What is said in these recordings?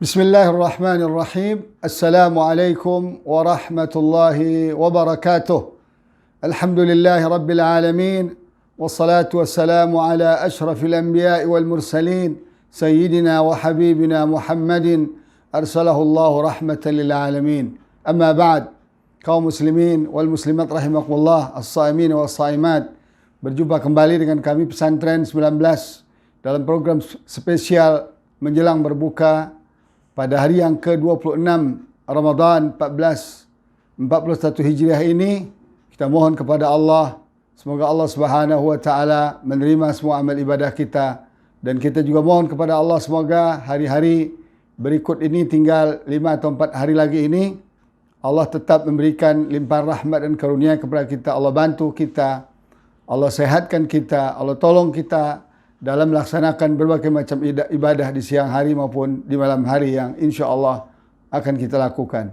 Bismillahirrahmanirrahim. Assalamualaikum warahmatullahi wabarakatuh. Alhamdulillahi rabbil alamin. Wassalatu wassalamu ala ashrafil anbiya'i wal mursalin. Sayyidina wa habibina Muhammadin. Arsalahullahu rahmatan lil alamin. Amma ba'd. Kaum muslimin wal muslimat rahimakumullah. As-saimin wa as-saimat. Berjumpa kembali dengan kami Pesantren 19 dalam program spesial menjelang berbuka pada hari yang ke-26 Ramadan 1441 Hijriah ini. Kita mohon kepada Allah, semoga Allah Subhanahu wa taala menerima semua amal ibadah kita, dan kita juga mohon kepada Allah semoga hari-hari berikut ini, tinggal 5 atau 4 hari lagi ini, Allah tetap memberikan limpahan rahmat dan karunia kepada kita. Allah bantu kita, Allah sehatkan kita, Allah tolong kita dalam melaksanakan berbagai macam ibadah di siang hari maupun di malam hari yang insya Allah akan kita lakukan.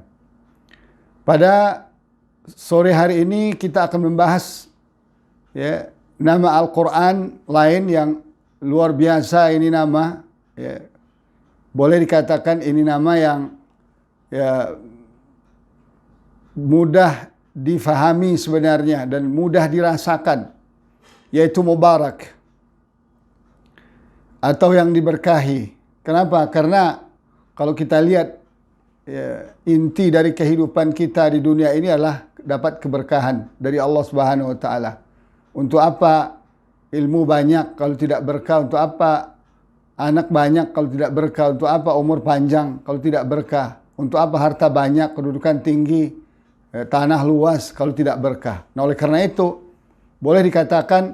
Pada sore hari ini kita akan membahas nama Al-Quran lain yang luar biasa. Ini nama, boleh dikatakan ini nama yang mudah difahami sebenarnya dan mudah dirasakan, yaitu Mubarak, atau yang diberkahi. Kenapa? Karena kalau kita lihat inti dari kehidupan kita di dunia ini adalah dapat keberkahan dari Allah Subhanahu wa taala. Untuk apa ilmu banyak kalau tidak berkah? Untuk apa anak banyak kalau tidak berkah? Untuk apa umur panjang kalau tidak berkah? Untuk apa harta banyak, kedudukan tinggi, tanah luas kalau tidak berkah? Nah, oleh karena itu boleh dikatakan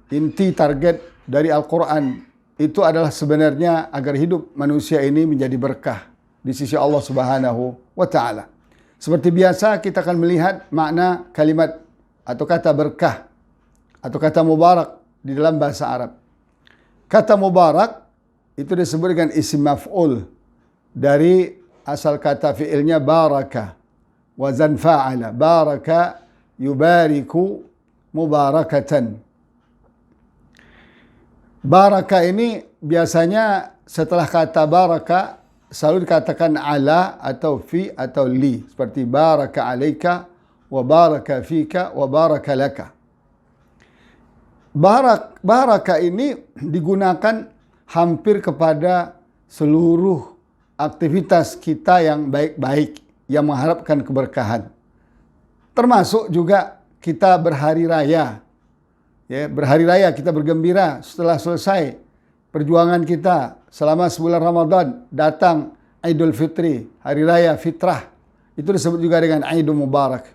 inti target dari Al-Quran itu adalah sebenarnya agar hidup manusia ini menjadi berkah di sisi Allah Subhanahu wa taala. Seperti biasa kita akan melihat makna kalimat atau kata berkah atau kata mubarak di dalam bahasa Arab. Kata mubarak itu disebut dengan isim maf'ul dari asal kata fi'ilnya baraka, wazan fa'ala. Baraka yubariku mubarakatan. Baraka ini biasanya setelah kata baraka selalu dikatakan ala atau fi atau li, seperti baraka alaika wa baraka fika wa baraka laka. Baraka ini digunakan hampir kepada seluruh aktivitas kita yang baik-baik yang mengharapkan keberkahan. Termasuk juga kita berhari raya. Berhari raya kita bergembira setelah selesai perjuangan kita selama sebulan Ramadan, datang Idul Fitri, hari raya fitrah. Itu disebut juga dengan Idul Mubarak.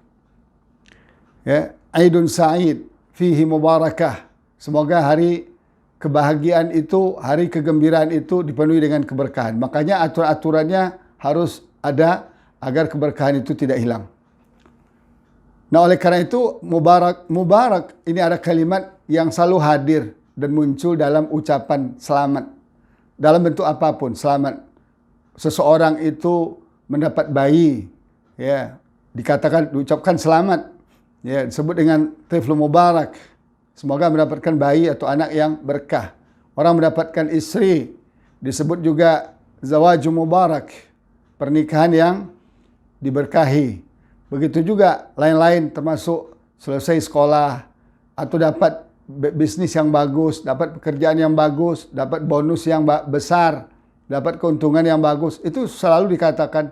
Idul Sa'id fihi mubarakah. Semoga hari kebahagiaan itu, hari kegembiraan itu dipenuhi dengan keberkahan. Makanya aturan-aturannya harus ada agar keberkahan itu tidak hilang. Nah, oleh karena itu mubarak ini ada kalimat yang selalu hadir dan muncul dalam ucapan selamat. Dalam bentuk apapun, selamat. Seseorang itu mendapat bayi, diucapkan selamat. Disebut dengan tiflu mubarak. Semoga mendapatkan bayi atau anak yang berkah. Orang mendapatkan istri, disebut juga zawaju mubarak, pernikahan yang diberkahi. Begitu juga lain-lain, termasuk selesai sekolah atau dapat bisnis yang bagus, dapat pekerjaan yang bagus, dapat bonus yang besar, dapat keuntungan yang bagus. Itu selalu dikatakan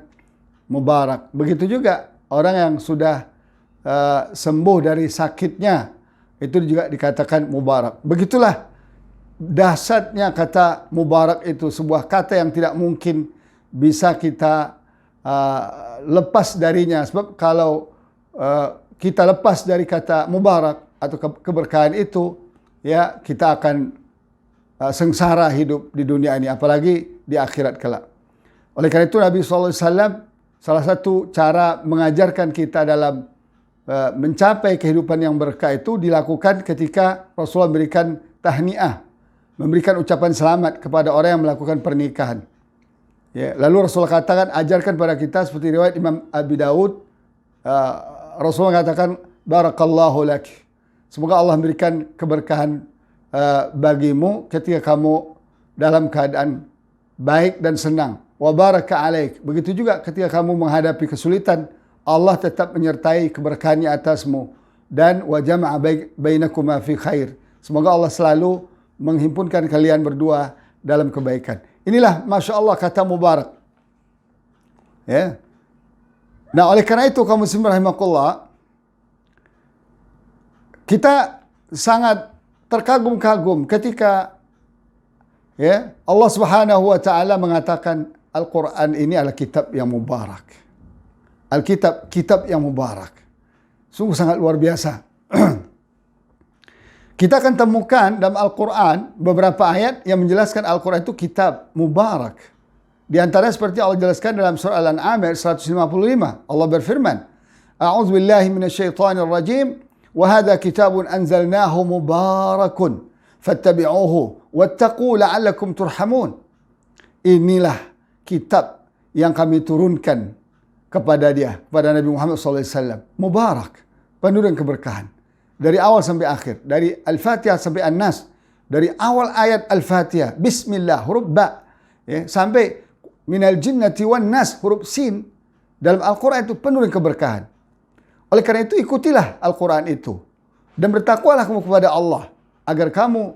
mubarak. Begitu juga orang yang sudah sembuh dari sakitnya, itu juga dikatakan mubarak. Begitulah dahsyatnya kata mubarak itu, sebuah kata yang tidak mungkin bisa kita lepas darinya. Sebab kalau kita lepas dari kata mubarak atau keberkahan itu, kita akan sengsara hidup di dunia ini, apalagi di akhirat kelak. Oleh karena itu Nabi SAW salah satu cara mengajarkan kita dalam mencapai kehidupan yang berkah itu dilakukan ketika Rasulullah memberikan tahniah, memberikan ucapan selamat kepada orang yang melakukan pernikahan. Lalu Rasulullah katakan, ajarkan pada kita seperti riwayat Imam Abi Daud, Rasulullah katakan, barakallahu lak. Semoga Allah memberikan keberkahan bagimu ketika kamu dalam keadaan baik dan senang. wa baraka alaik. Begitu juga ketika kamu menghadapi kesulitan, Allah tetap menyertai keberkahannya atasmu. Dan wa jama'a bainakuma fi khair. Semoga Allah selalu menghimpunkan kalian berdua dalam kebaikan. Inilah Masya Allah kata Mubarak. Ya. Nah, oleh karena itu kaum muslimin rahimakumullah, kita sangat terkagum-kagum ketika Allah Subhanahu wa taala mengatakan Al-Qur'an ini adalah kitab yang mubarak. Alkitab, kitab yang mubarak. Sungguh sangat luar biasa. Kita akan temukan dalam Al-Quran beberapa ayat yang menjelaskan Al-Quran itu kitab mubarak. Di antaranya seperti Allah jelaskan dalam surah Al-An'am ayat 155. Allah berfirman, A'udzu billahi minasyaitonir rajim, wa hadza kitabun anzalnahu mubarakun fattabi'uhu wattaqu la'allakum turhamun. Inilah kitab yang kami turunkan kepada Nabi Muhammad SAW. Mubarak, penuh dengan keberkahan. Dari awal sampai akhir. Dari Al-Fatihah sampai An-Nas. Dari awal ayat Al-Fatihah. Bismillah, huruf ba. Sampai minal jinnati wan nas, huruf sin. Dalam Al-Quran itu penuh dengan keberkahan. Oleh karena itu ikutilah Al-Quran itu. Dan bertakwalah kamu kepada Allah. Agar kamu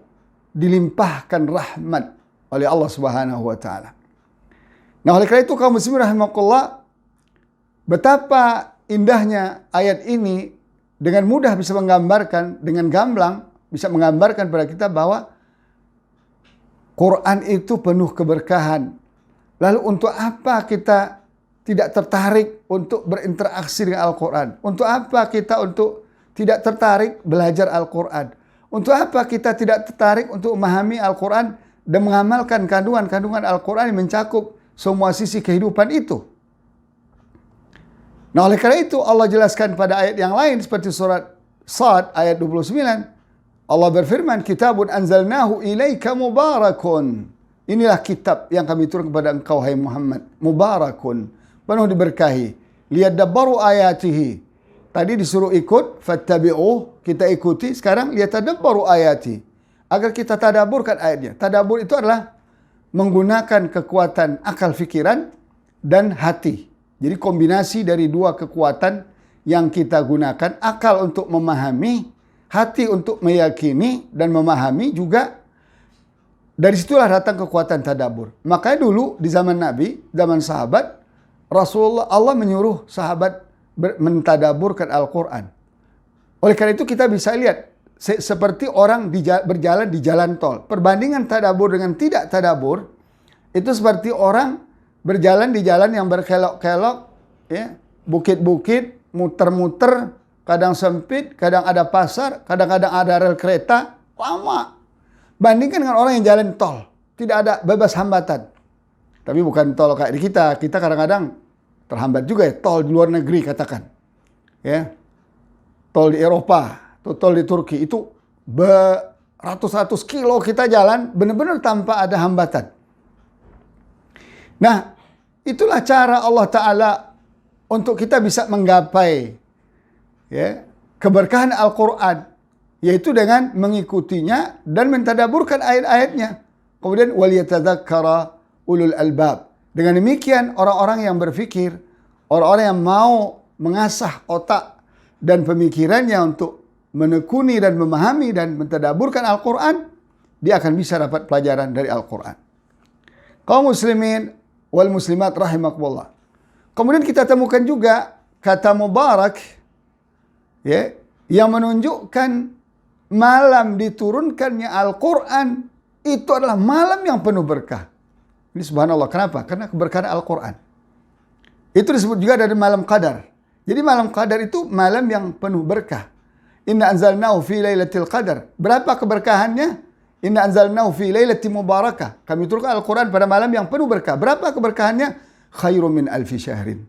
dilimpahkan rahmat oleh Allah Subhanahu wa ta'ala. Nah, oleh karena itu kaum muslimin rahimakumullah, betapa indahnya ayat ini dengan mudah bisa menggambarkan, dengan gamblang bisa menggambarkan pada kita bahwa Quran itu penuh keberkahan. Lalu untuk apa kita tidak tertarik untuk berinteraksi dengan Al-Quran? Untuk apa kita untuk tidak tertarik belajar Al-Quran? Untuk apa kita tidak tertarik untuk memahami Al-Quran dan mengamalkan kandungan-kandungan Al-Quran yang mencakup semua sisi kehidupan itu? Nah, oleh karena itu Allah jelaskan pada ayat yang lain seperti surat Sad ayat 29. Allah berfirman, Kitabun anzalnahu ilaika mubarakun. Inilah kitab yang kami turun kepada engkau, hai Muhammad. Mubarakun, penuh diberkahi. Liyadabbaru ayatihi. Tadi disuruh ikut, fattabi'uh, kita ikuti. Sekarang liyadabbaru ayati. Agar kita tadaburkan ayatnya. Tadabur itu adalah menggunakan kekuatan akal fikiran dan hati. Jadi kombinasi dari dua kekuatan yang kita gunakan, akal untuk memahami, hati untuk meyakini dan memahami juga. Dari situlah datang kekuatan tadabbur. Makanya dulu di zaman Nabi, zaman sahabat, Rasulullah, Allah menyuruh sahabat mentadaburkan Al-Quran. Oleh karena itu kita bisa lihat seperti orang berjalan di jalan tol. Perbandingan tadabbur dengan tidak tadabbur itu seperti orang berjalan di jalan yang berkelok-kelok, ya, bukit-bukit, muter-muter, kadang sempit, kadang ada pasar, kadang-kadang ada rel kereta, lama. Bandingkan dengan orang yang jalan tol, tidak ada bebas hambatan. Tapi bukan tol kayak di kita kadang-kadang terhambat juga ya, tol di luar negeri katakan. Ya. Tol di Eropa, atau tol di Turki, itu beratus-ratus kilo kita jalan, benar-benar tanpa ada hambatan. Nah, itulah cara Allah Ta'ala untuk kita bisa menggapai keberkahan Al-Quran, yaitu dengan mengikutinya dan mentadaburkan ayat-ayatnya. Kemudian waliyatadzakkara ulul albab. Dengan demikian orang-orang yang berfikir, orang-orang yang mau mengasah otak dan pemikirannya untuk menekuni dan memahami dan mentadaburkan Al-Quran, dia akan bisa dapat pelajaran dari Al-Quran. Kaum muslimin wal muslimat rahimakumullah. Kemudian kita temukan juga kata mubarak, ya, yang menunjukkan malam diturunkannya Al-Quran itu adalah malam yang penuh berkah. Ini subhanallah. Kenapa? Karena keberkahan Al-Quran. Itu disebut juga dari malam qadar. Jadi malam qadar itu malam yang penuh berkah. Inna anzalnahu fi lailatul qadar. Berapa keberkahannya? Inna anzalnahu fi lailatin mubarakah. Kami turunkan Al-Quran pada malam yang penuh berkah. Berapa keberkahannya? Khairum min alfi syahrin.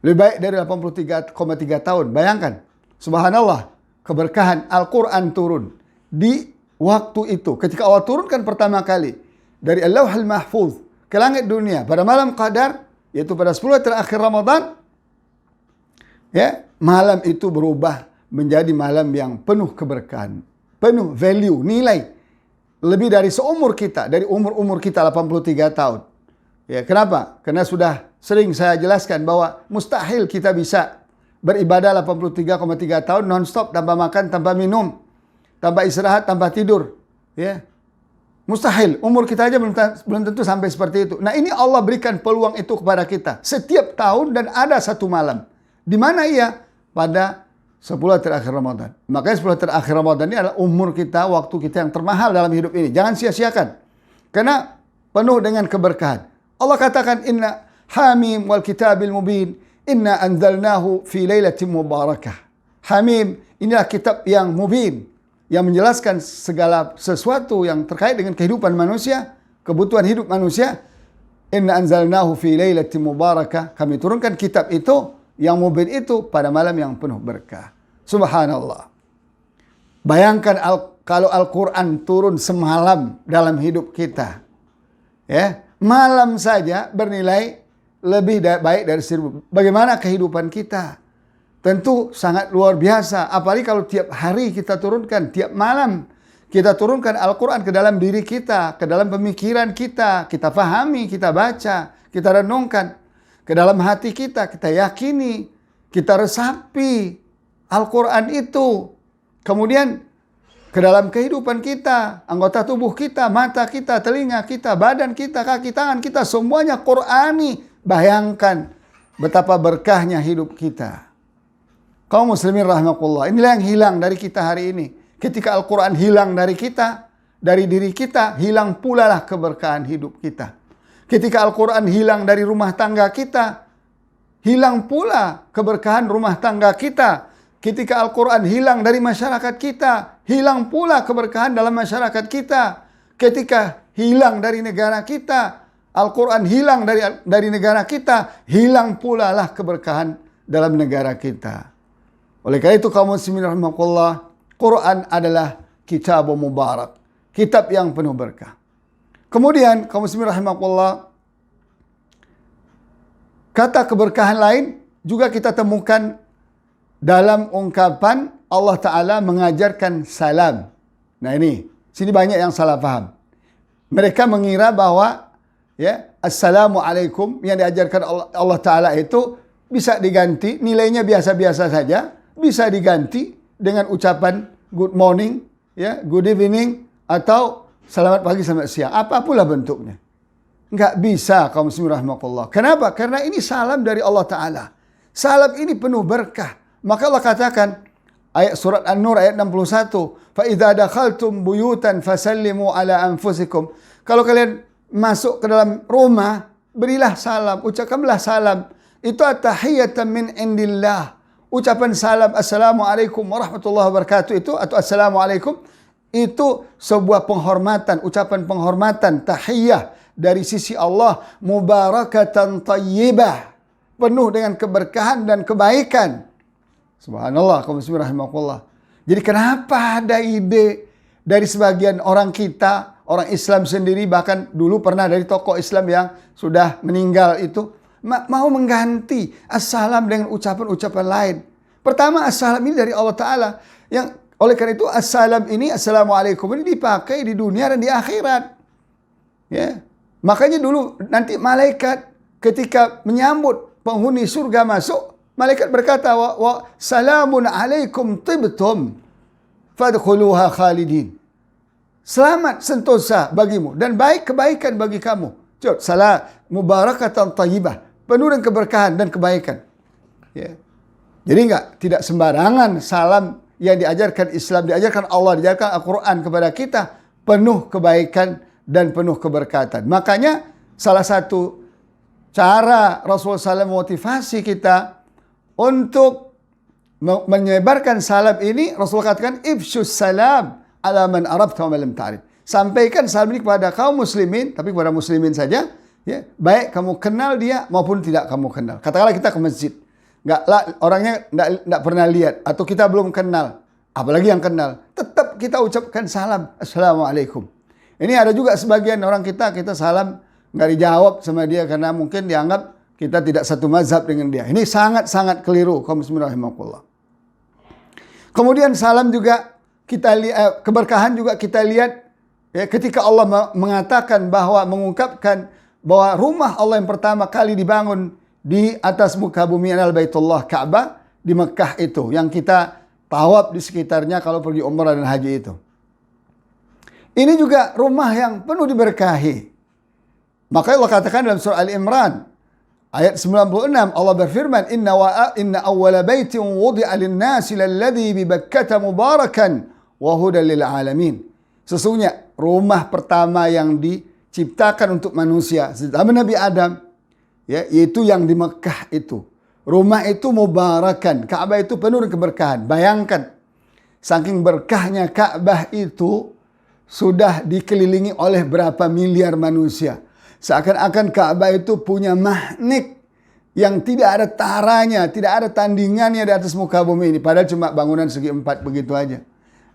Lebih baik dari 83,3 tahun. Bayangkan. Subhanallah. Keberkahan Al-Quran turun di waktu itu. Ketika Allah turunkan pertama kali dari Al-Lauhul Mahfuz ke langit dunia pada malam qadar, yaitu pada 10 terakhir Ramadan, ya, malam itu berubah menjadi malam yang penuh keberkahan, penuh value, nilai. Lebih dari seumur kita, dari umur-umur kita 83 tahun. Ya, kenapa? Karena sudah sering saya jelaskan bahwa mustahil kita bisa beribadah 83,3 tahun non-stop tanpa makan, tanpa minum, tanpa istirahat, tanpa tidur. Ya. Mustahil. Umur kita aja belum tentu sampai seperti itu. Nah, ini Allah berikan peluang itu kepada kita setiap tahun dan ada satu malam. Di mana ia? Pada 10 terakhir Ramadan. Makanya 10 terakhir Ramadan ini adalah umur kita, waktu kita yang termahal dalam hidup ini. Jangan sia-siakan. Karena penuh dengan keberkahan. Allah katakan, Inna Hamim wal kitabil mubin. Inna anzalnahu fi lailatin mubarakah. Hamim, inilah kitab yang mubin, yang menjelaskan segala sesuatu yang terkait dengan kehidupan manusia, kebutuhan hidup manusia. Inna anzalnahu fi lailatin mubarakah. Kami turunkan kitab itu, yang mubin itu, pada malam yang penuh berkah. Subhanallah. Bayangkan kalau Al-Quran turun semalam dalam hidup kita. Ya, malam saja bernilai lebih baik dari 1000. Bagaimana kehidupan kita? Tentu sangat luar biasa. Apalagi kalau tiap hari kita turunkan, tiap malam kita turunkan Al-Quran ke dalam diri kita, ke dalam pemikiran kita. Kita pahami, kita baca, kita renungkan. Ke dalam hati kita, kita yakini, kita resapi Al-Quran itu. Kemudian ke dalam kehidupan kita, anggota tubuh kita, mata kita, telinga kita, badan kita, kaki, tangan kita, semuanya Qurani. Bayangkan betapa berkahnya hidup kita. Kaum muslimin rahimakumullah, inilah yang hilang dari kita hari ini. Ketika Al-Quran hilang dari kita, dari diri kita, hilang pula lah keberkahan hidup kita. Ketika Al-Quran hilang dari rumah tangga kita, hilang pula keberkahan rumah tangga kita. Ketika Al-Quran hilang dari masyarakat kita, hilang pula keberkahan dalam masyarakat kita. Ketika hilang dari negara kita, Al-Quran hilang dari negara kita, hilang pula lah keberkahan dalam negara kita. Oleh karena itu, kaum muslimin rahimakumullah, Quran adalah kitab mubarak, kitab yang penuh berkah. Kemudian, kaum muslimin rahimakumullah, kata keberkahan lain juga kita temukan dalam ungkapan Allah Ta'ala mengajarkan salam. Nah ini, sini banyak yang salah paham. Mereka mengira bahwa ya, Assalamualaikum yang diajarkan Allah Ta'ala itu bisa diganti, nilainya biasa-biasa saja, bisa diganti dengan ucapan good morning, ya, good evening, atau selamat pagi, selamat siang, apapun lah bentuknya. Enggak bisa, kaum muslimin rahimakumullah. Kenapa? Karena ini salam dari Allah Ta'ala. Salam ini penuh berkah. Maka Allah katakan, ayat surat An-Nur ayat 61, فَإِذَا دَخَلْتُمْ بُيُوتًا فَسَلِّمُوا عَلَى أَنفُسِكُمْ. Kalau kalian masuk ke dalam rumah, berilah salam, ucapkanlah salam. Itu at-tahiyatan min indillah. Ucapan salam Assalamualaikum warahmatullahi wabarakatuh itu, atau Assalamualaikum, itu sebuah penghormatan, ucapan penghormatan, tahiyah dari sisi Allah, mubarakatan tayyibah, penuh dengan keberkahan dan kebaikan. Subhanallah, kaum muslimin rahimakumullah. Jadi kenapa ada ide dari sebagian orang kita, orang Islam sendiri, bahkan dulu pernah dari tokoh Islam yang sudah meninggal itu, mau mengganti assalam dengan ucapan-ucapan lain. Pertama, assalam ini dari Allah Ta'ala. Yang oleh karena itu, assalam ini, Assalamualaikum ini dipakai di dunia dan di akhirat. Ya. Makanya dulu nanti malaikat ketika menyambut penghuni surga masuk, malaikat berkata, wa salamun alaikum tibtum fadkhuluha khalidin. Selamat sentosa bagimu dan baik kebaikan bagi kamu. Salam mubarakatan thayyibah, penuh dengan keberkahan dan kebaikan. Ya. Jadi tidak sembarangan salam yang diajarkan Islam, diajarkan Allah, diajarkan Al-Quran kepada kita, penuh kebaikan dan penuh keberkatan. Makanya salah satu cara Rasulullah SAW memotivasi kita untuk menyebarkan salam ini, Rasulullah katakan, ifshus salam ala man arabta wa man lam ta'rif. Sampaikan salam ini kepada kaum muslimin, tapi kepada muslimin saja, ya, baik kamu kenal dia maupun tidak kamu kenal. Katakanlah kita ke masjid, orangnya nggak pernah lihat, atau kita belum kenal, apalagi yang kenal, tetap kita ucapkan salam, Assalamualaikum. Ini ada juga sebagian orang kita salam nggak dijawab sama dia karena mungkin dianggap kita tidak satu mazhab dengan dia. Ini sangat-sangat keliru, kaum muslimin rahimakumullah. Kemudian salam juga kita lihat, keberkahan juga kita lihat ya, ketika Allah mengatakan bahwa mengungkapkan bahwa rumah Allah yang pertama kali dibangun di atas muka bumi adalah Baitullah Ka'bah di Mekah itu, yang kita tawaf di sekitarnya kalau pergi umrah dan haji itu. Ini juga rumah yang penuh diberkahi. Maka Allah katakan dalam surah Al-Imran ayat 96, Allah berfirman, Inna awwala baitin wudi'a lin-nasi lalladzi bi Bakkah mubarakan wa hudan lil alamin. Sesungguhnya rumah pertama yang diciptakan untuk manusia zaman Nabi Adam, ya, yaitu yang di Mekah itu. Rumah itu mubarakan, Ka'bah itu penuh dengan keberkahan. Bayangkan, saking berkahnya Ka'bah itu sudah dikelilingi oleh berapa miliar manusia. Seakan-akan Ka'bah itu punya magnet yang tidak ada taranya, tidak ada tandingannya di atas muka bumi ini. Padahal cuma bangunan segi 4 begitu aja.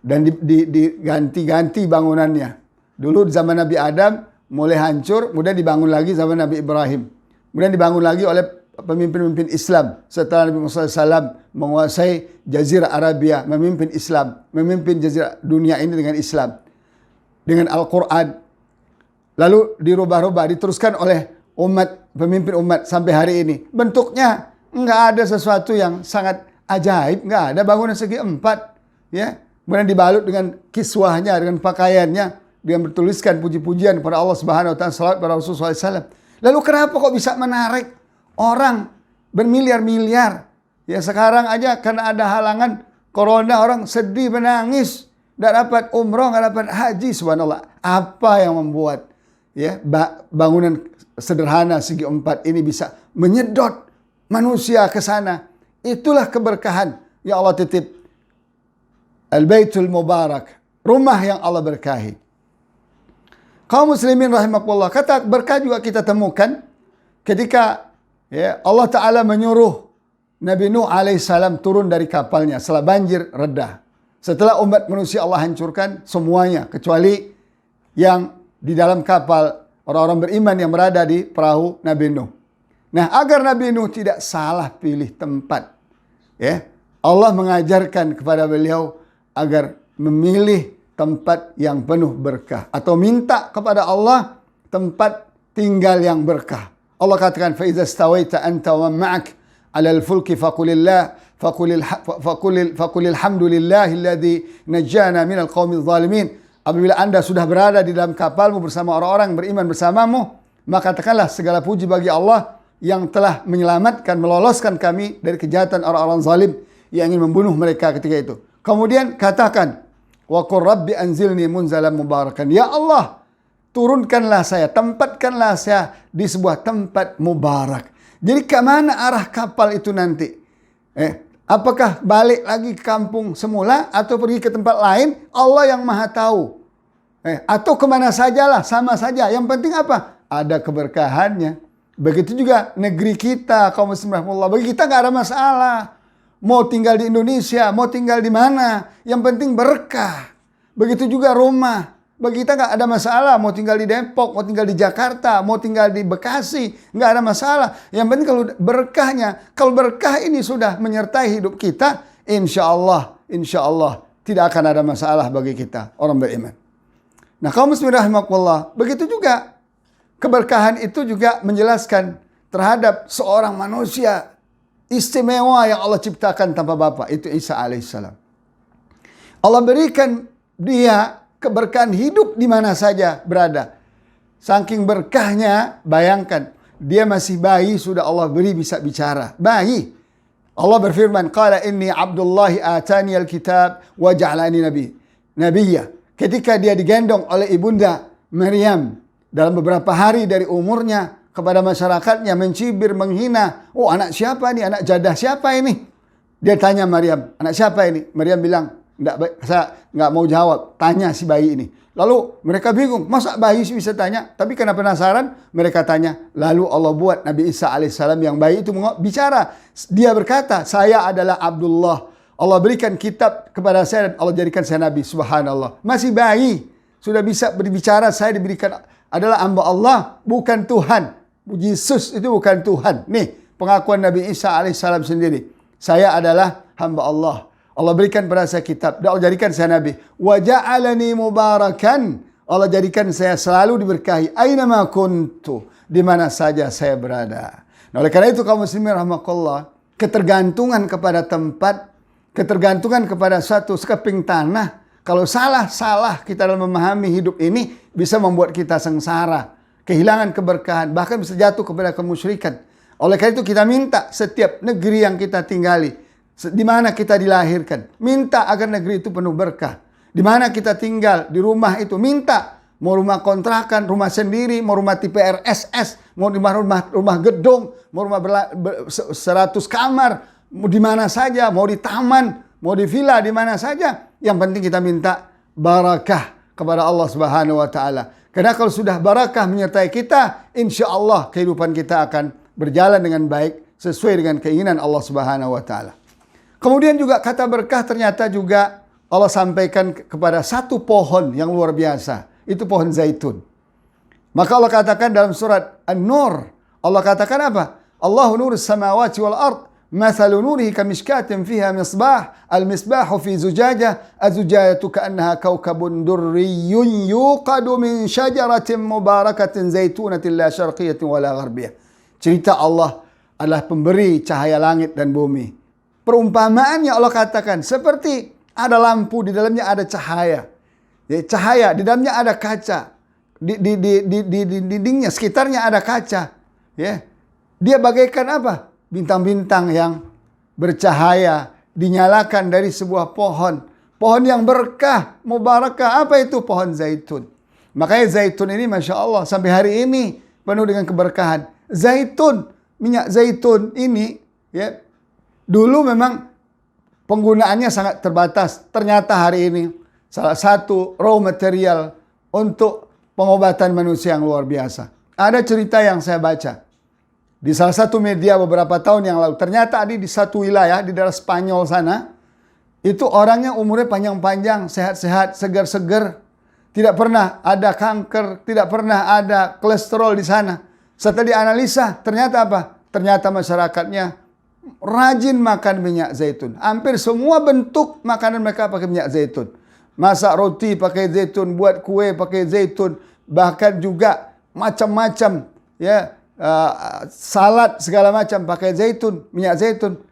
Dan diganti-ganti bangunannya. Dulu zaman Nabi Adam mulai hancur, kemudian dibangun lagi zaman Nabi Ibrahim. Kemudian dibangun lagi oleh pemimpin-pemimpin Islam. Setelah Nabi Muhammad SAW menguasai Jazirah Arabia, memimpin Islam, memimpin Jazirah dunia ini dengan Islam, dengan Al-Quran. Lalu dirubah-rubah, diteruskan oleh pemimpin umat sampai hari ini. Bentuknya nggak ada sesuatu yang sangat ajaib, nggak ada bangunan segi 4, ya. Kemudian dibalut dengan kiswahnya, dengan pakaiannya, dengan bertuliskan puji-pujian kepada Allah Subhanahu wa taala, salawat kepada Rasulullah SAW. Lalu kenapa kok bisa menarik orang bermiliar-miliar? Ya sekarang aja karena ada halangan corona, orang sedih menangis, nggak dapat umroh, nggak dapat haji, subhanallah. Apa yang membuat, ya, bangunan sederhana segi 4 ini bisa menyedot manusia ke sana? Itulah keberkahan yang Allah titip. Al-Baitul Mubarak, rumah yang Allah berkahi. Kaum muslimin rahimakumullah, kata berkah juga kita temukan ketika, ya, Allah Ta'ala menyuruh Nabi Nuh alaihissalam turun dari kapalnya setelah banjir reda. Setelah umat manusia Allah hancurkan semuanya, kecuali yang di dalam kapal, orang-orang beriman yang berada di perahu Nabi Nuh. Nah, agar Nabi Nuh tidak salah pilih tempat, ya, Allah mengajarkan kepada beliau agar memilih tempat yang penuh berkah, atau minta kepada Allah tempat tinggal yang berkah. Allah katakan, fa iza stawaita anta wa ma'ak 'ala al-fulki faqulil hamdulillahi alladzi najjana minal qaumidz zalimin. Apabila Anda sudah berada di dalam kapalmu bersama orang-orang beriman bersamamu, maka katakanlah segala puji bagi Allah yang telah menyelamatkan, meloloskan kami dari kejahatan orang-orang zalim yang ingin membunuh mereka ketika itu. Kemudian katakan, wa qur rabbi anzilni munzalan mubarakan. Ya Allah, turunkanlah saya, tempatkanlah saya di sebuah tempat mubarak. Jadi ke mana arah kapal itu nanti? Apakah balik lagi ke kampung semula atau pergi ke tempat lain? Allah yang maha tahu. Atau kemana sajalah, sama saja. Yang penting apa? Ada keberkahannya. Begitu juga negeri kita, kaum muslimin rahimahullah. Bagi kita nggak ada masalah. Mau tinggal di Indonesia, mau tinggal di mana, yang penting berkah. Begitu juga rumah. Bagi kita nggak ada masalah, mau tinggal di Depok, mau tinggal di Jakarta, mau tinggal di Bekasi, nggak ada masalah. Yang penting kalau berkahnya, kalau berkah ini sudah menyertai hidup kita, insya Allah tidak akan ada masalah bagi kita, orang beriman. Nah, kaum muslimin rahimakumullah, begitu juga keberkahan itu juga menjelaskan terhadap seorang manusia istimewa yang Allah ciptakan tanpa bapa, itu Isa alaihissalam. Allah berikan dia keberkahan hidup di mana saja berada. Saking berkahnya, bayangkan, dia masih bayi sudah Allah beri bisa bicara. Bayi. Allah berfirman, qala inni abdullahi atani alkitab wa ja'alani nabiyya. Ketika dia digendong oleh ibunda Maryam dalam beberapa hari dari umurnya, kepada masyarakatnya mencibir, menghina. Oh, anak siapa ini? Anak jadah siapa ini? Dia tanya Maryam, anak siapa ini? Maryam bilang, saya nggak mau jawab. Tanya si bayi ini. Lalu mereka bingung, masa bayi sih bisa tanya? Tapi karena penasaran, mereka tanya. Lalu Allah buat Nabi Isa alaihissalam yang bayi itu bicara. Dia berkata, saya adalah Abdullah. Allah berikan kitab kepada saya dan Allah jadikan saya Nabi. Subhanallah. Masih bayi. Sudah bisa berbicara, saya diberikan adalah hamba Allah, bukan Tuhan. Yesus itu bukan Tuhan. Nih pengakuan Nabi Isa alaihissalam sendiri. Saya adalah hamba Allah. Allah berikan pada saya kitab. Dan Allah jadikan saya Nabi. Wa ja'alani mubarakan. Allah jadikan saya selalu diberkahi. Aina ma kuntu, di mana saja saya berada. Nah, oleh karena itu kaum muslimin rahimakumullah, ketergantungan kepada tempat, ketergantungan kepada satu sekeping tanah, kalau salah kita dalam memahami hidup ini bisa membuat kita sengsara, kehilangan keberkahan, bahkan bisa jatuh kepada kemusyrikan. Oleh karena itu kita minta setiap negeri yang kita tinggali, di mana kita dilahirkan, minta agar negeri itu penuh berkah. Di mana kita tinggal, di rumah itu minta, mau rumah kontrakan, rumah sendiri, mau rumah tipe RSS, mau rumah gedung, mau rumah 100 kamar, mau di mana saja, mau di taman, mau di villa, di mana saja. Yang penting kita minta barakah kepada Allah Subhanahu wa taala. Karena kalau sudah barakah menyertai kita, insya Allah kehidupan kita akan berjalan dengan baik sesuai dengan keinginan Allah Subhanahu wa taala. Kemudian juga kata berkah ternyata juga Allah sampaikan kepada satu pohon yang luar biasa. Itu pohon zaitun. Maka Allah katakan dalam surat An-Nur, Allah katakan apa? Allahu nurus samawati wal ard, mathalu nurihi kamishkatin fiha misbah, al-misbahu fi zujajah, az-zujajatu ka'annaha kawkabun durriyyun yuqadu min syajaratin mubarakatin zaitunatin la syarqiyatin wala gharbiyah. Cerita Allah adalah pemberi cahaya langit dan bumi. Perumpamaannya Allah katakan seperti ada lampu, di dalamnya ada cahaya. Ya, cahaya, di dalamnya ada kaca. Di dindingnya, sekitarnya ada kaca. Ya. Dia bagaikan apa? Bintang-bintang yang bercahaya, dinyalakan dari sebuah pohon. Pohon yang berkah, mubarakah. Apa itu? Pohon zaitun. Makanya zaitun ini Masya Allah sampai hari ini penuh dengan keberkahan. Zaitun, minyak zaitun ini ya, dulu memang penggunaannya sangat terbatas. Ternyata hari ini salah satu raw material untuk pengobatan manusia yang luar biasa. Ada cerita yang saya baca di salah satu media beberapa tahun yang lalu. Ternyata di satu wilayah di daerah Spanyol sana, itu orangnya umurnya panjang-panjang, sehat-sehat, segar-segar. Tidak pernah ada kanker, tidak pernah ada kolesterol di sana. Setelah dianalisa, ternyata apa? Ternyata masyarakatnya rajin makan minyak zaitun. Hampir semua bentuk makanan mereka pakai minyak zaitun. Masak roti pakai zaitun, buat kue pakai zaitun, bahkan juga macam-macam ya, salad segala macam pakai zaitun, minyak zaitun.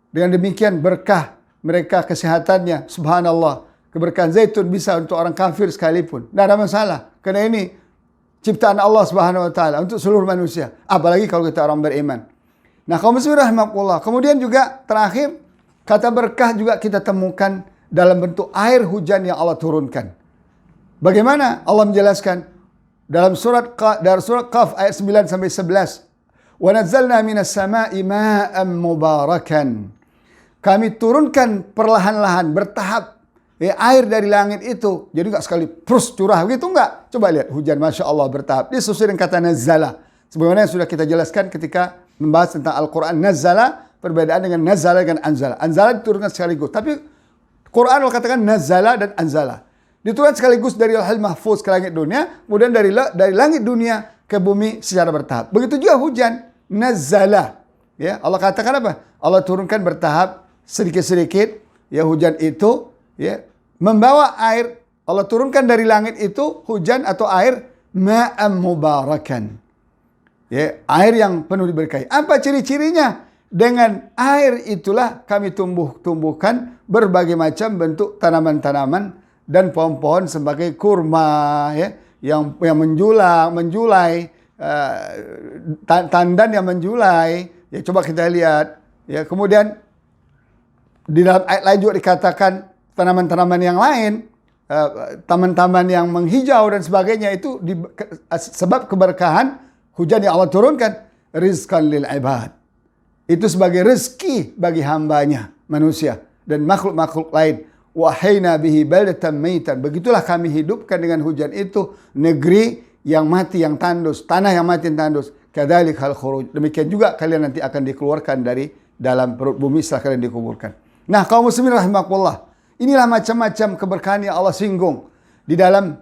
Dengan demikian berkah mereka kesehatannya. Subhanallah. Keberkahan zaitun bisa untuk orang kafir sekalipun. Tidak ada masalah. Karena ini ciptaan Allah Subhanahu wa taala untuk seluruh manusia, apalagi kalau kita orang beriman. Nah, kaum muslimin rahimakumullah. Kemudian juga terakhir, kata berkah juga kita temukan dalam bentuk air hujan yang Allah turunkan. Bagaimana Allah menjelaskan dalam surat Qaf ayat 9 sampai 11. Wa nazzalna minas sama'i ma'an mubarakan. Kami turunkan perlahan-lahan, bertahap air dari langit itu. Jadi enggak sekali prus curah begitu enggak. Coba lihat hujan Masya Allah bertahap. Dia sesuai dengan kata nazzala. Sebagaimana yang sudah kita jelaskan ketika membahas tentang Al-Quran. Nazzala, perbedaan dengan nazzala dengan anzala. Anzala diturunkan sekaligus. Tapi Quran Allah katakan nazzala dan anzala. Diturunkan sekaligus dari Lauhul Mahfuz ke langit dunia. Kemudian dari langit dunia ke bumi secara bertahap. Begitu juga hujan. Nazzala. Ya, Allah katakan apa? Allah turunkan bertahap sedikit-sedikit. Ya, hujan itu ya, membawa air. Allah turunkan dari langit itu hujan atau air ma'am mubarakan. Ya, air yang penuh diberkahi. Apa ciri-cirinya? Dengan air itulah kami tumbuhkan berbagai macam bentuk tanaman-tanaman dan pohon-pohon sebagai kurma ya, yang menjulai, tandan yang menjulai. Ya, coba kita lihat. Ya, kemudian di dalam ayat lain juga dikatakan tanaman-tanaman yang lain, taman-taman yang menghijau dan sebagainya itu sebab keberkahan hujan yang Allah turunkan, rizqan lil ibad. Itu sebagai rezeki bagi hambanya, manusia dan makhluk-makhluk lain. Wahayna bihi baldatan maitan. Begitulah kami hidupkan dengan hujan itu negeri yang mati yang tandus, tanah yang mati yang tandus. Kadzalikal khuruj. Demikian juga kalian nanti akan dikeluarkan dari dalam perut bumi setelah kalian dikuburkan. Nah, kaum muslimin rahimakumullah. Inilah macam-macam keberkahan yang Allah singgung di dalam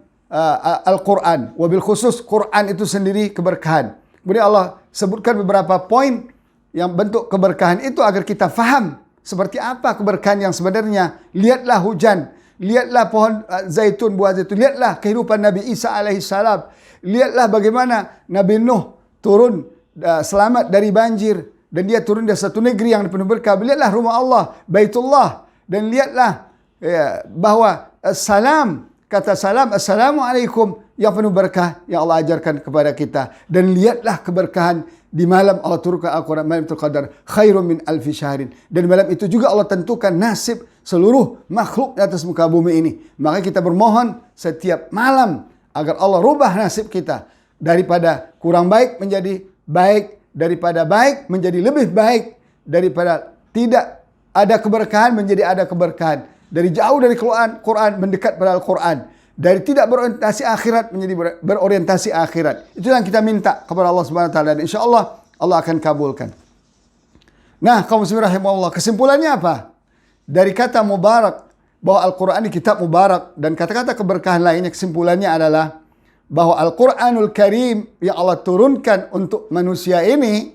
Al-Quran. Wabil khusus Quran itu sendiri keberkahan. Kemudian Allah sebutkan beberapa poin yang bentuk keberkahan itu agar kita faham seperti apa keberkahan yang sebenarnya. Lihatlah hujan. Lihatlah pohon zaitun, buah zaitun. Lihatlah kehidupan Nabi Isa alaihissalam. Lihatlah bagaimana Nabi Nuh turun selamat dari banjir. Dan dia turun dari satu negeri yang penuh berkah. Lihatlah rumah Allah, Baitullah. Dan lihatlah bahwa salam, kata salam, Assalamualaikum, yang penuh berkah yang Allah ajarkan kepada kita. Dan lihatlah keberkahan di malam Allah turunkan Al-Quran, malam Qadar, khairun min alfi syahrin. Dan malam itu juga Allah tentukan nasib seluruh makhluk di atas muka bumi ini. Maka kita bermohon setiap malam agar Allah rubah nasib kita. Daripada kurang baik menjadi baik, daripada baik menjadi lebih baik, daripada tidak ada keberkahan menjadi ada keberkahan. Dari jauh dari Quran mendekat pada Al-Quran. Dari tidak berorientasi akhirat menjadi berorientasi akhirat. Itu yang kita minta kepada Allah Subhanahu wa taala, dan insyaallah Allah akan kabulkan. Nah, kaum muslimin rahimahullah, kesimpulannya apa? Dari kata mubarak, bahwa Al-Qur'an ini kitab mubarak, dan kata-kata keberkahan lainnya, kesimpulannya adalah bahwa Al-Qur'anul Karim yang Allah turunkan untuk manusia ini,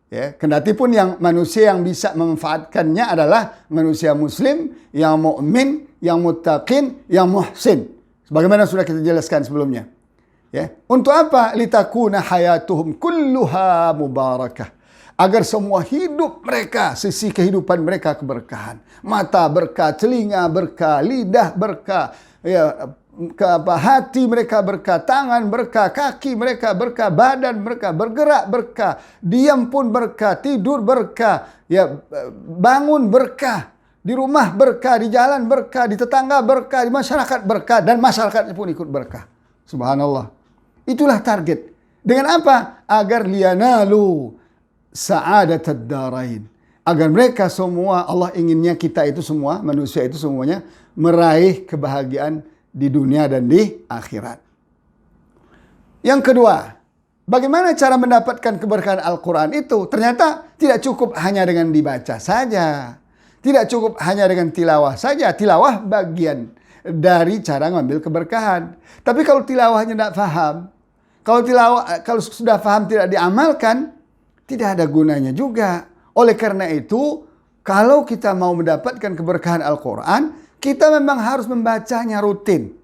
ya, kendati pun yang manusia yang bisa memanfaatkannya adalah manusia muslim, yang mukmin, yang muttaqin, yang muhsin. Bagaimana sudah kita jelaskan sebelumnya. Ya. Untuk apa? Litakuna hayatuhum kulluha mubarakah. Agar semua hidup mereka, sisi kehidupan mereka keberkahan. Mata berkah, telinga berkah, lidah berkah, ya, hati mereka berkah, tangan berkah, kaki mereka berkah, badan berkah, bergerak berkah, diam pun berkah, tidur berkah, ya, bangun berkah. Di rumah berkah, di jalan berkah, di tetangga berkah, di masyarakat berkah, dan masyarakat pun ikut berkah. Subhanallah. Itulah target. Dengan apa? Agar liyanalu sa'adatad darain. Agar mereka semua, Allah inginnya kita itu semua, manusia itu semuanya, meraih kebahagiaan di dunia dan di akhirat. Yang kedua, bagaimana cara mendapatkan keberkahan Al-Quran itu? Ternyata tidak cukup hanya dengan dibaca saja. Tidak cukup hanya dengan tilawah saja. Tilawah bagian dari cara mengambil keberkahan. Tapi kalau tilawahnya tidak faham, kalau sudah faham tidak diamalkan, tidak ada gunanya juga. Oleh karena itu, kalau kita mau mendapatkan keberkahan Al-Quran, kita memang harus membacanya rutin.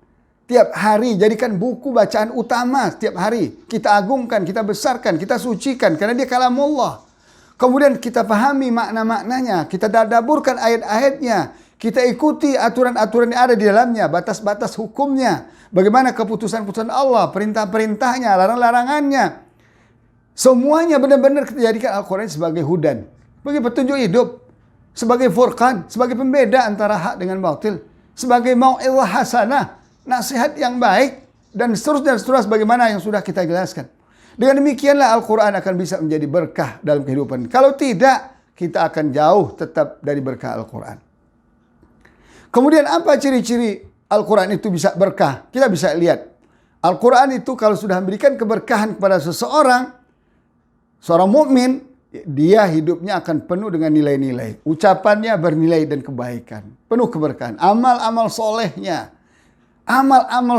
Tiap hari, jadikan buku bacaan utama setiap hari. Kita agungkan, kita besarkan, kita sucikan, karena dia kalamullah. Kemudian kita pahami makna-maknanya, kita tadabburkan ayat-ayatnya, kita ikuti aturan-aturan yang ada di dalamnya, batas-batas hukumnya, bagaimana keputusan-keputusan Allah, perintah-perintahnya, larang-larangannya. Semuanya benar-benar kita jadikan Al-Quran sebagai hudan, sebagai petunjuk hidup, sebagai furqan, sebagai pembeda antara hak dengan batil, sebagai mau'izah hasanah, nasihat yang baik, dan seterusnya bagaimana yang sudah kita jelaskan. Dengan demikianlah Al-Quran akan bisa menjadi berkah dalam kehidupan. Kalau tidak, kita akan jauh tetap dari berkah Al-Quran. Kemudian apa ciri-ciri Al-Quran itu bisa berkah? Kita bisa lihat. Al-Quran itu kalau sudah memberikan keberkahan kepada seseorang, seorang mukmin, dia hidupnya akan penuh dengan nilai-nilai. Ucapannya bernilai dan kebaikan. Penuh keberkahan. Amal-amal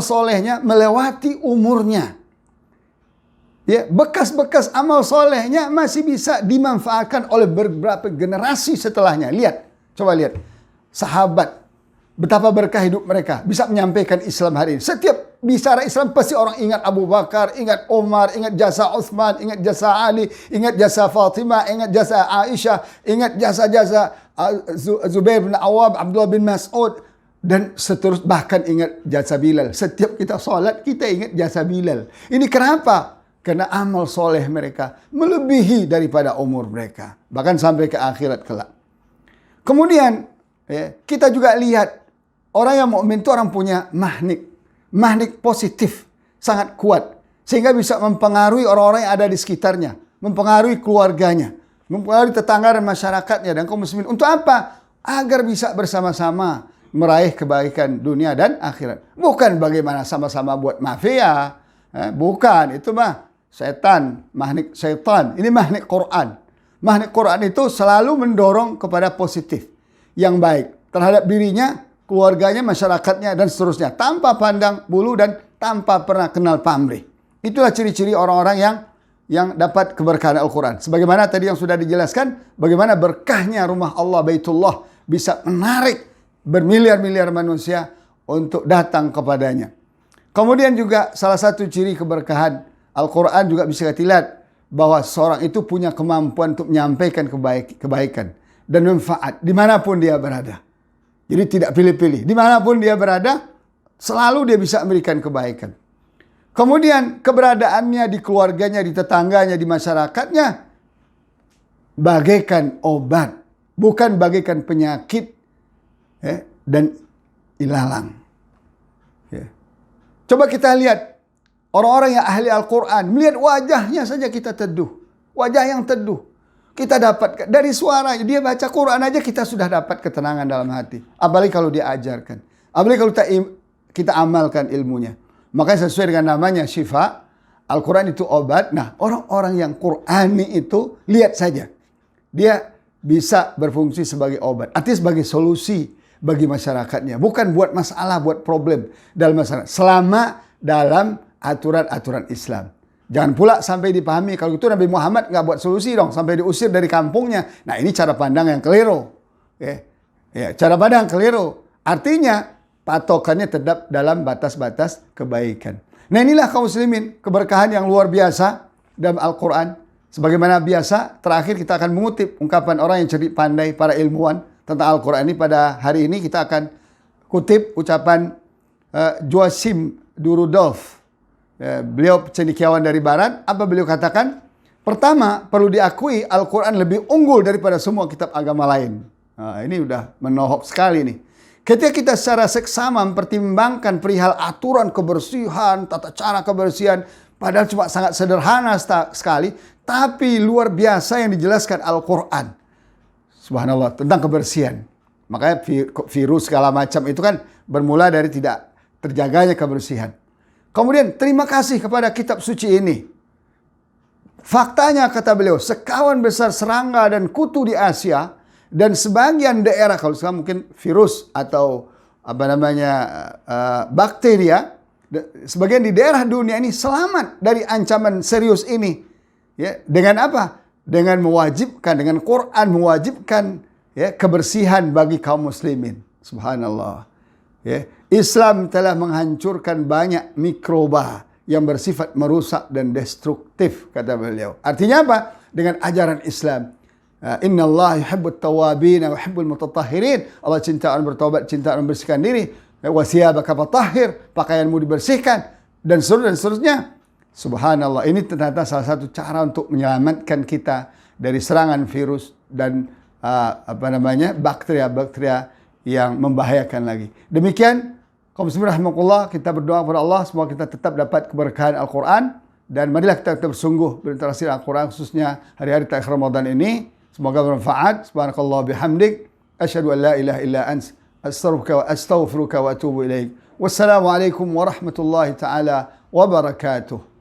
solehnya melewati umurnya. Ya, bekas-bekas amal solehnya masih bisa dimanfaatkan oleh beberapa generasi setelahnya. Lihat, coba lihat. Sahabat, betapa berkah hidup mereka. Bisa menyampaikan Islam hari ini. Setiap bicara Islam pasti orang ingat Abu Bakar, ingat Umar, ingat jasa Uthman, ingat jasa Ali, ingat jasa Fatimah, ingat jasa Aisyah, ingat jasa-jasa Zubair bin Awwam, Abdullah bin Mas'ud, dan seterusnya, bahkan ingat jasa Bilal. Setiap kita sholat, kita ingat jasa Bilal. Ini kenapa? Karena amal soleh mereka melebihi daripada umur mereka. Bahkan sampai ke akhirat kelak. Kemudian ya, kita juga lihat orang yang mukmin itu orang punya magnet positif sangat kuat, sehingga bisa mempengaruhi orang-orang yang ada di sekitarnya, mempengaruhi keluarganya, mempengaruhi tetangga dan masyarakatnya dan kaum muslimin. Untuk apa? Agar bisa bersama-sama meraih kebaikan dunia dan akhirat. Bukan bagaimana sama-sama buat mafia, bukan, itu mah setan, magnet setan. Ini magnet Quran. Magnet Quran itu selalu mendorong kepada positif, yang baik terhadap dirinya, keluarganya, masyarakatnya, dan seterusnya, tanpa pandang bulu dan tanpa pernah kenal pamrih. Itulah ciri-ciri orang-orang yang dapat keberkahan Al-Quran. Sebagaimana tadi yang sudah dijelaskan, bagaimana berkahnya rumah Allah, Baitullah, bisa menarik bermiliar-miliar manusia untuk datang kepadanya. Kemudian juga salah satu ciri keberkahan Al-Quran juga bisa kita lihat bahwa seorang itu punya kemampuan untuk menyampaikan kebaikan dan manfaat dimanapun dia berada. Jadi tidak pilih-pilih. Dimanapun dia berada, selalu dia bisa memberikan kebaikan. Kemudian keberadaannya di keluarganya, di tetangganya, di masyarakatnya, bagaikan obat, bukan bagaikan penyakit dan ilalang. Coba kita lihat orang-orang yang ahli Al-Quran, melihat wajahnya saja kita teduh. Wajah yang teduh. Kita dapat dari suaranya, dia baca Quran aja kita sudah dapat ketenangan dalam hati. Apalagi kalau dia ajarkan. Apalagi kalau kita amalkan ilmunya. Makanya sesuai dengan namanya syifa, Al-Quran itu obat. Nah, orang-orang yang Qurani itu, lihat saja. Dia bisa berfungsi sebagai obat. Artinya sebagai solusi bagi masyarakatnya. Bukan buat masalah, buat problem dalam masyarakat. Selama dalam aturan-aturan Islam. Jangan pula sampai dipahami kalau itu Nabi Muhammad nggak buat solusi dong sampai diusir dari kampungnya. Nah ini cara pandang yang keliru. Cara pandang yang keliru. Artinya patokannya tetap dalam batas-batas kebaikan. Nah inilah kaum muslimin keberkahan yang luar biasa dalam Al-Quran. Sebagaimana biasa terakhir kita akan mengutip ungkapan orang yang cerdik pandai para ilmuwan tentang Al-Quran ini. Pada hari ini kita akan kutip ucapan Joachim de Rudolph. Beliau cendekiawan dari barat. Apa beliau katakan? Pertama, perlu diakui Al-Quran lebih unggul daripada semua kitab agama lain. Nah, ini udah menohok sekali nih. Ketika kita secara seksama mempertimbangkan perihal aturan kebersihan, tata cara kebersihan, padahal cuma sangat sederhana sekali, tapi luar biasa yang dijelaskan Al-Quran. Subhanallah, tentang kebersihan. Makanya virus segala macam itu kan bermula dari tidak terjaganya kebersihan. Kemudian terima kasih kepada kitab suci ini. Faktanya kata beliau, sekawan besar serangga dan kutu di Asia dan sebagian daerah, kalau sekarang mungkin virus atau bakteria, sebagian di daerah dunia ini selamat dari ancaman serius ini. Ya, dengan apa? Dengan mewajibkan, dengan Quran mewajibkan kebersihan bagi kaum muslimin. Subhanallah. Islam telah menghancurkan banyak mikroba yang bersifat merusak dan destruktif, kata beliau. Artinya apa? Dengan ajaran Islam. Inna Allah yuhibbut tawabin wa yuhibbul mutatahhirin. Allah cinta orang bertaubat, cinta orang membersihkan diri. Wa thiyabaka fatahhir, pakaianmu dibersihkan dan seterusnya. Subhanallah, ini ternyata salah satu cara untuk menyelamatkan kita dari serangan virus dan bakteria-bakteria yang membahayakan lagi. Demikian, kaum muslimin rahimakumullah, kita berdoa kepada Allah semoga kita tetap dapat keberkahan Al-Quran dan marilah kita bersungguh berinteraksi dengan Al-Quran khususnya hari-hari terakhir Ramadan ini. Semoga bermanfaat. Subhanakallah bihamdik, asyhadu an la ilaha illa ants, astaghfiruka wa atubu ilaik. Wassalamualaikum warahmatullahi taala wabarakatuh.